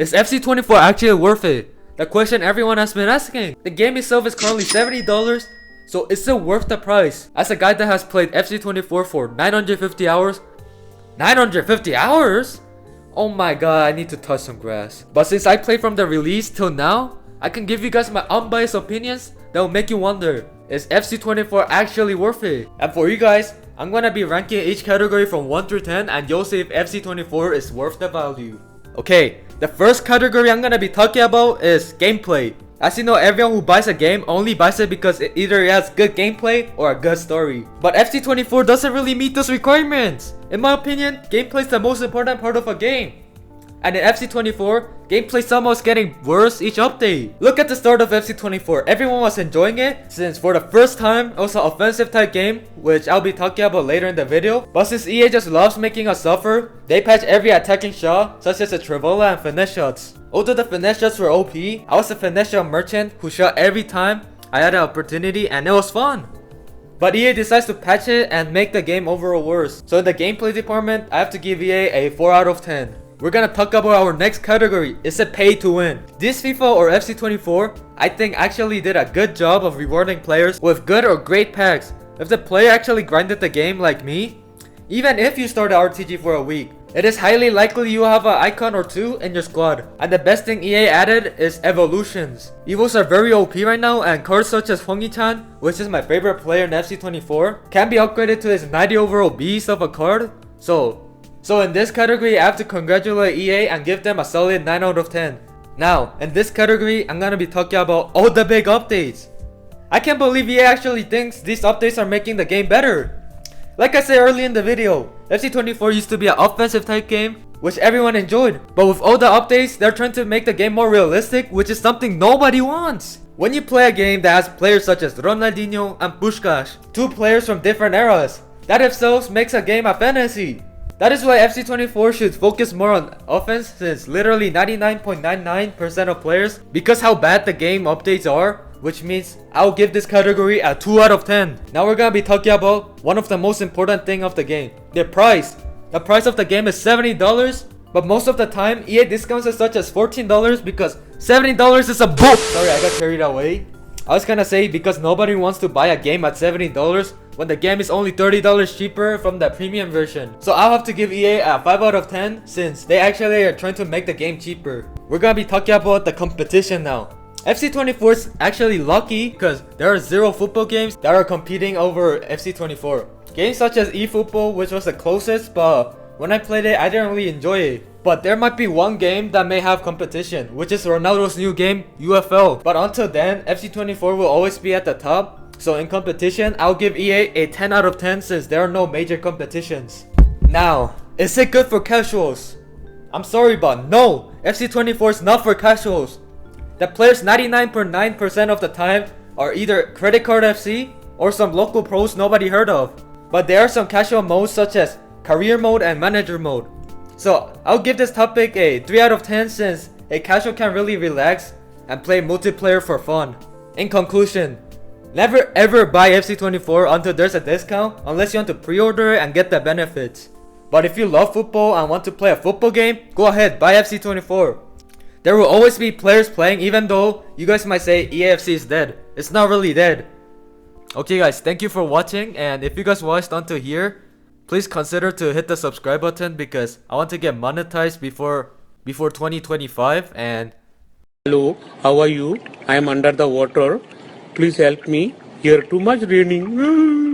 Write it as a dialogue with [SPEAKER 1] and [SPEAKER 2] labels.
[SPEAKER 1] Is FC24 actually worth it? The question everyone has been asking. The game itself is currently $70, so is it worth the price? As a guy that has played FC24 for 950 hours. 950 hours? Oh my god, I need to touch some grass. But since I played from the release till now, I can give you guys my unbiased opinions that will make you wonder, is FC24 actually worth it? And for you guys, I'm gonna be ranking each category from 1 through 10 and you'll see if FC24 is worth the value. Okay, the first category I'm gonna be talking about is gameplay. As you know, everyone who buys a game only buys it because it either has good gameplay or a good story. But FC24 doesn't really meet those requirements. In my opinion, gameplay is the most important part of a game. And in FC24, gameplay somehow is getting worse each update. Look at the start of FC24, everyone was enjoying it since for the first time it was an offensive type game, which I'll be talking about later in the video. But since EA just loves making us suffer, they patch every attacking shot such as the Trivola and finesse shots. Although the finesse shots were OP, I was a finesse shot merchant who shot every time I had an opportunity and it was fun. But EA decides to patch it and make the game overall worse. So in the gameplay department, I have to give EA a 4 out of 10. We're gonna talk about our next category. Is it pay to win? This FIFA or FC24, I think actually did a good job of rewarding players with good or great packs. If the player actually grinded the game like me, even if you start RTG for a week, it is highly likely you have an icon or two in your squad. And the best thing EA added is evolutions. Evos are very OP right now, and cards such as Hwang-Hee-chan, which is my favorite player in FC24, can be upgraded to his 90 overall beast of a card. So in this category, I have to congratulate EA and give them a solid 9 out of 10. Now, in this category, I'm gonna be talking about all the big updates. I can't believe EA actually thinks these updates are making the game better. Like I said earlier in the video, FC24 used to be an offensive type game, which everyone enjoyed. But with all the updates, they're trying to make the game more realistic, which is something nobody wants. When you play a game that has players such as Ronaldinho and Puskás, two players from different eras, that itself makes a game a fantasy. That is why FC24 should focus more on offense, since literally 99.99% of players, because how bad the game updates are, which means I'll give this category a 2 out of 10. Now we're gonna be talking about one of the most important thing of the game, the price. The price of the game is $70, but most of the time EA discounts it such as $14 because $70 is a book. Sorry, I got carried away. I was gonna say because nobody wants to buy a game at $70 when the game is only $30 cheaper from the premium version. So I'll have to give EA a 5 out of 10 since they actually are trying to make the game cheaper. We're gonna be talking about the competition now. FC24 is actually lucky because there are 0 football games that are competing over FC24. Games such as eFootball, which was the closest, but when I played it I didn't really enjoy it. But there might be one game that may have competition, which is Ronaldo's new game, UFL. But until then, FC24 will always be at the top. So in competition, I'll give EA a 10 out of 10 since there are no major competitions. Now, is it good for casuals? I'm sorry, but no! FC24 is not for casuals. The players 99.9% of the time are either Credit Card FC or some local pros nobody heard of. But there are some casual modes such as Career Mode and Manager Mode. So I'll give this topic a 3 out of 10 since a casual can really relax and play multiplayer for fun. In conclusion, never ever buy FC24 until there's a discount unless you want to pre-order it and get the benefits. But if you love football and want to play a football game, go ahead, buy FC24. There will always be players playing even though you guys might say EAFC is dead. It's not really dead. Okay guys, thank you for watching, and if you guys watched until here, please consider to hit the subscribe button because I want to get monetized before 2025. And
[SPEAKER 2] hello, how are you? I am under the water. Please help me. Here too much raining.